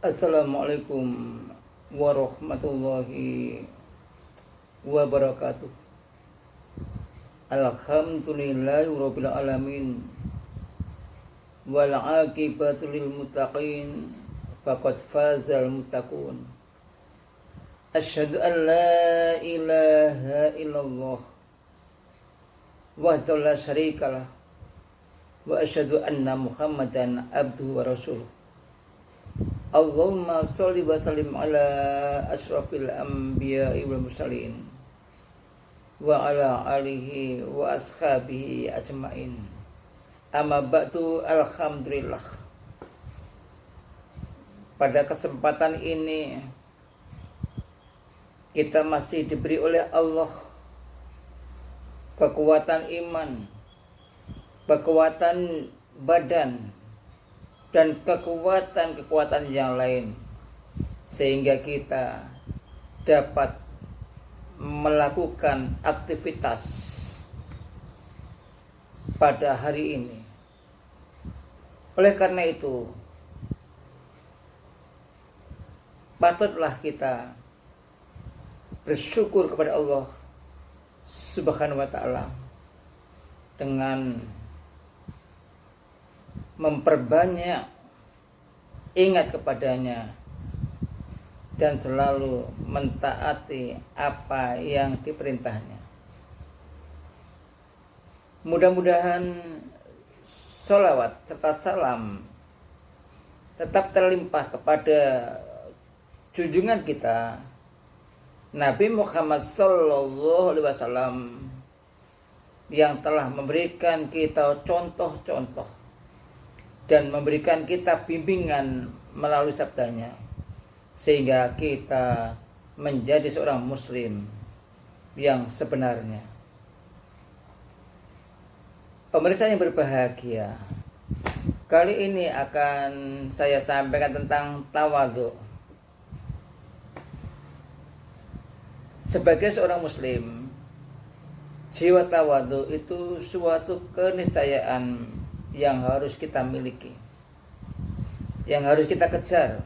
Assalamualaikum warahmatullahi wabarakatuh. Alhamdulillahirabbil alamin. Wal aqibatu lil muttaqin. Faqad fazal muttaqun. Asyhadu an la ilaha illallah wahdahu la syarikalah wa asyhadu anna Muhammadan abduhu wa rasuluh. Allahumma sholli wa sallim ala asyrafil anbiya'i wal mursalin wa ala alihi wa ashabihi ajmain. Amma ba'du, alhamdulillah. Pada kesempatan ini kita masih diberi oleh Allah kekuatan iman, kekuatan badan, dan kekuatan yang lain, sehingga kita dapat melakukan aktivitas pada hari ini. Oleh karena itu, patutlah kita bersyukur kepada Allah Subhanahu wa ta'ala dengan memperbanyak ingat kepadanya dan selalu mentaati apa yang diperintahnya. Mudah-mudahan sholawat serta salam tetap terlimpah kepada junjungan kita Nabi Muhammad SAW yang telah memberikan kita contoh-contoh dan memberikan kita bimbingan melalui sabdanya, sehingga kita menjadi seorang muslim yang sebenarnya. Pemirsa yang berbahagia, kali ini akan saya sampaikan tentang tawadhu. Sebagai seorang muslim, jiwa tawadhu itu suatu keniscayaan yang harus kita miliki, yang harus kita kejar,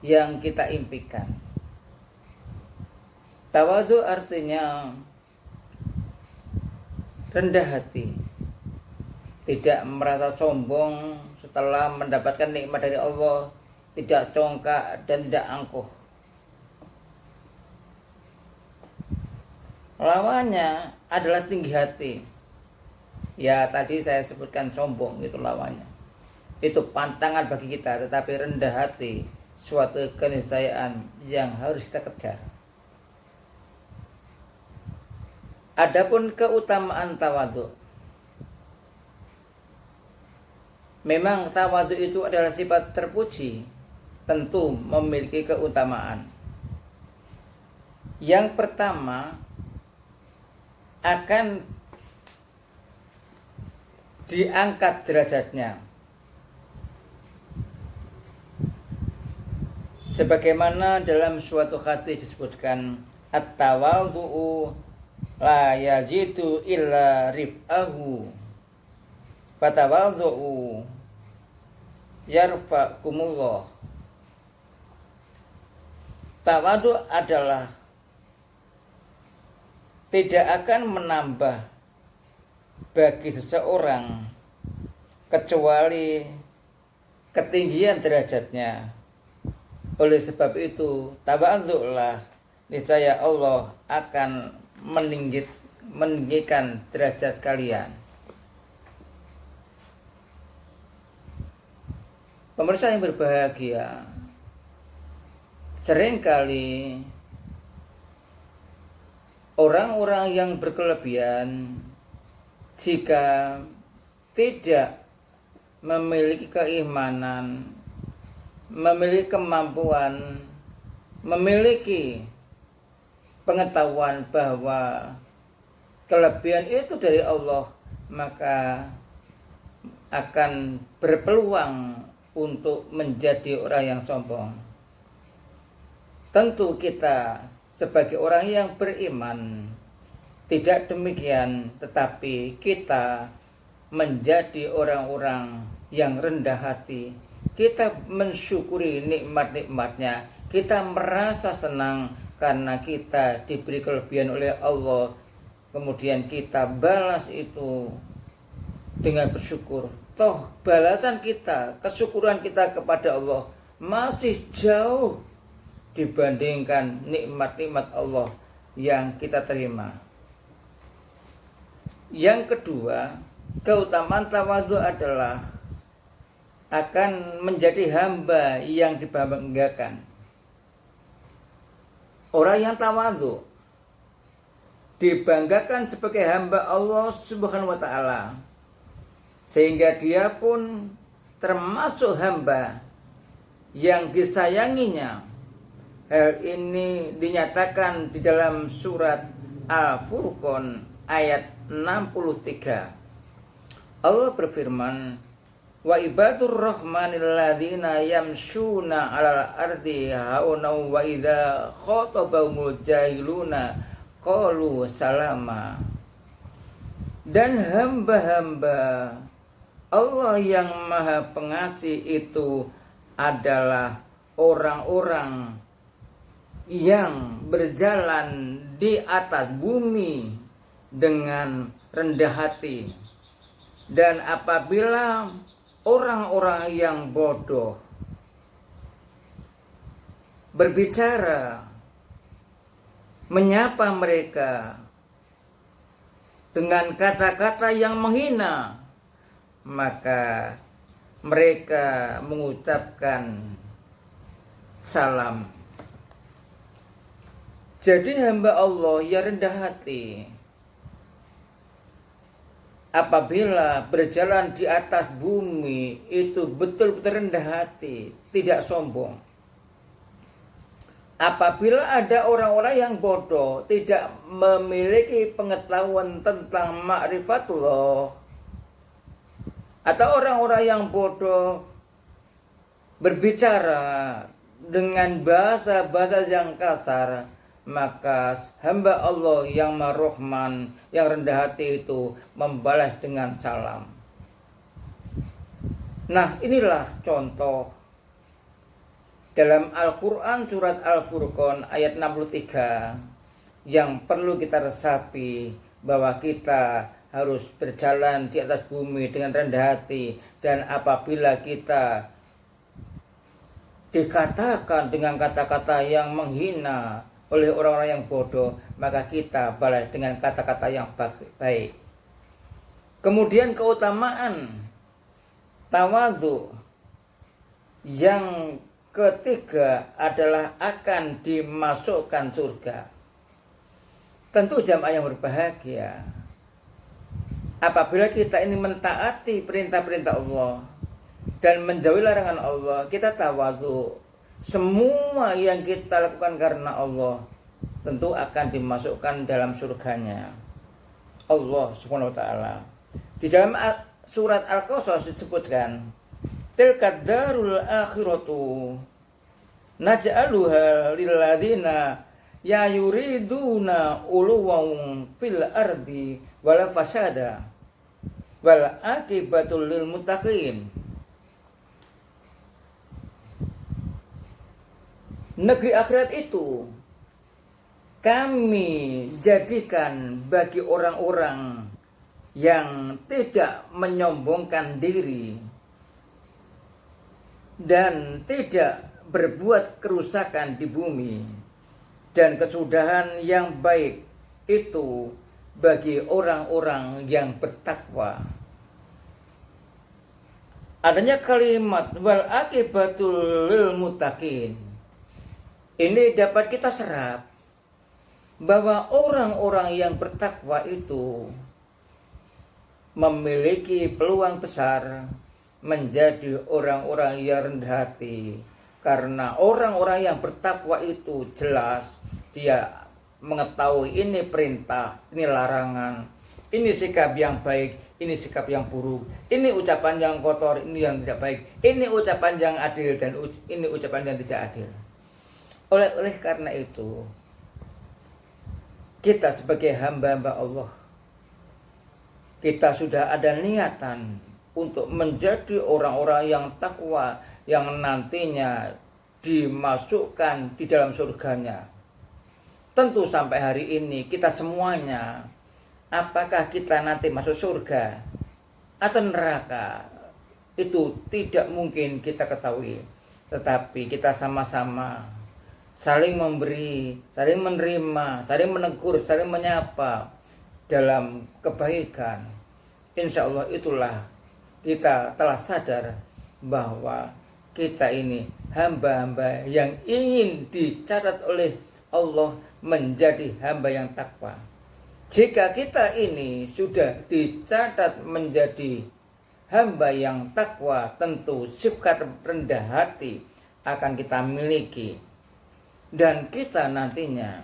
yang kita impikan. Tawadhu artinya rendah hati, tidak merasa sombong setelah mendapatkan nikmat dari Allah, tidak congkak dan tidak angkuh. Lawannya adalah tinggi hati. Ya, tadi saya sebutkan sombong, itu lawannya. Itu pantangan bagi kita, tetapi rendah hati suatu keniscayaan yang harus kita kejar. Adapun keutamaan tawadhu, memang tawadhu itu adalah sifat terpuji, tentu memiliki keutamaan. Yang pertama, akan diangkat derajatnya, sebagaimana dalam suatu hadis disebutkan, at-tawadhu la yazidu illa rif'ahu fatawadhu yarfa'kumullah. Tawadhu adalah tidak akan menambah bagi seseorang kecuali ketinggian derajatnya. Oleh sebab itu, tawadhu'lah, niscaya Allah akan meninggikan derajat kalian. Pemirsa yang berbahagia, seringkali orang-orang yang berkelebihan, jika tidak memiliki keimanan, memiliki kemampuan, memiliki pengetahuan bahwa kelebihan itu dari Allah, maka akan berpeluang untuk menjadi orang yang sombong. Tentu kita sebagai orang yang beriman tidak demikian, tetapi kita menjadi orang-orang yang rendah hati, kita mensyukuri nikmat-nikmatnya, kita merasa senang karena kita diberi kelebihan oleh Allah, kemudian kita balas itu dengan bersyukur. Toh balasan kita, kesyukuran kita kepada Allah masih jauh dibandingkan nikmat-nikmat Allah yang kita terima. Yang kedua, keutamaan tawadhu adalah akan menjadi hamba yang dibanggakan. Orang yang tawadhu dibanggakan sebagai hamba Allah Subhanahu wa taala, sehingga dia pun termasuk hamba yang disayanginya. Hal ini dinyatakan di dalam surat Al-Furqan ayat 63. Allah berfirman, wa ibadur rahmanil ladzina yamshuna 'alal ardi hauna wa idza khatabahumul jahiluna qalu salama. Dan hamba-hamba Allah yang Maha Pengasih itu adalah orang-orang yang berjalan di atas bumi dengan rendah hati. Dan apabila orang-orang yang bodoh berbicara, menyapa mereka dengan kata-kata yang menghina, maka mereka mengucapkan salam. Jadi hamba Allah yang rendah hati apabila berjalan di atas bumi itu betul-betul rendah hati, tidak sombong. Apabila ada orang-orang yang bodoh, tidak memiliki pengetahuan tentang ma'rifatullah, atau orang-orang yang bodoh berbicara dengan bahasa-bahasa yang kasar, maka hamba Allah yang Ar-Rahman, yang rendah hati itu membalas dengan salam. Nah, inilah contoh dalam Al-Quran surat Al-Furqan ayat 63 yang perlu kita resapi, bahwa kita harus berjalan di atas bumi dengan rendah hati. Dan apabila kita dikatakan dengan kata-kata yang menghina oleh orang-orang yang bodoh, maka kita balas dengan kata-kata yang baik. Kemudian keutamaan tawadhu yang ketiga adalah akan dimasukkan surga. Tentu jamaah yang berbahagia, apabila kita ini mentaati perintah-perintah Allah dan menjauhi larangan Allah, kita tawadhu, semua yang kita lakukan karena Allah tentu akan dimasukkan dalam surganya Allah Subhanahu wa taala. Di dalam surat Al-Qasas disebutkan, tilka darul akhiratu naj'aluha lil ladzina ya yuriduna uluwan fil ardi wala fasada wal akibatul lil muttaqin. Negeri akhirat itu kami jadikan bagi orang-orang yang tidak menyombongkan diri dan tidak berbuat kerusakan di bumi, dan kesudahan yang baik itu bagi orang-orang yang bertakwa. Adanya kalimat wal akibatul lil muttaqin ini dapat kita serap, bahwa orang-orang yang bertakwa itu memiliki peluang besar menjadi orang-orang yang rendah hati. Karena orang-orang yang bertakwa itu jelas dia mengetahui ini perintah, ini larangan, ini sikap yang baik, ini sikap yang buruk, ini ucapan yang kotor, ini yang tidak baik, ini ucapan yang adil, dan ini ucapan yang tidak adil. Oleh karena itu, kita sebagai hamba-hamba Allah, kita sudah ada niatan untuk menjadi orang-orang yang takwa, yang nantinya dimasukkan di dalam surganya. Tentu sampai hari ini kita semuanya, apakah kita nanti masuk surga atau neraka, itu tidak mungkin kita ketahui. Tetapi kita sama-sama saling memberi, saling menerima, saling menegur, saling menyapa dalam kebaikan. Insya Allah itulah kita telah sadar bahwa kita ini hamba-hamba yang ingin dicatat oleh Allah menjadi hamba yang takwa. Jika kita ini sudah dicatat menjadi hamba yang takwa, tentu sifat rendah hati akan kita miliki. Dan kita nantinya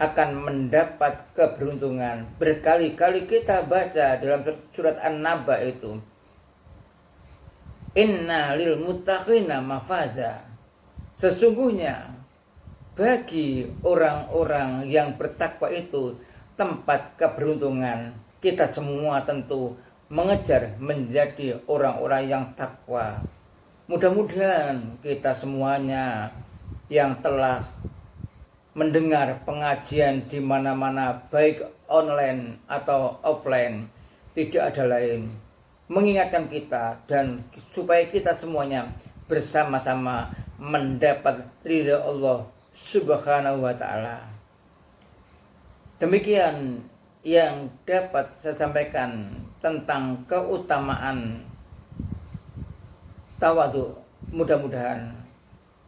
akan mendapat keberuntungan. Berkali-kali kita baca dalam surat An-Naba itu, Inna lil muttaqina mafaza. Sesungguhnya bagi orang-orang yang bertakwa itu tempat keberuntungan. Kita semua tentu mengejar menjadi orang-orang yang takwa. Mudah-mudahan kita semuanya yang telah mendengar pengajian di mana-mana, baik online atau offline, tidak ada lain mengingatkan kita dan supaya kita semuanya bersama-sama mendapat ridha Allah Subhanahu wa ta'ala. Demikian yang dapat saya sampaikan tentang keutamaan tawadhu. Mudah-mudahan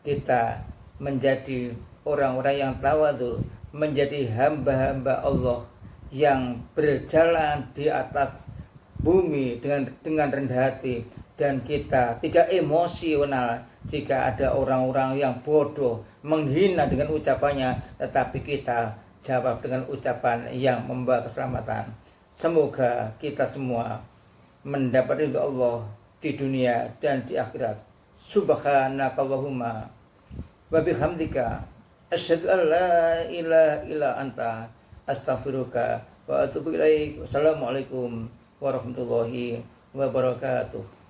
kita menjadi orang-orang yang tawadhu, menjadi hamba-hamba Allah yang berjalan di atas bumi dengan rendah hati, dan kita tidak emosional jika ada orang-orang yang bodoh menghina dengan ucapannya, tetapi kita jawab dengan ucapan yang membawa keselamatan. Semoga kita semua mendapat ridha Allah di dunia dan di akhirat. Subhanakallahumma wa bihamdika asyhadu an la ilaha illa anta astaghfiruka wa atubu ilaik. Wassalamualaikum warahmatullahi wabarakatuh.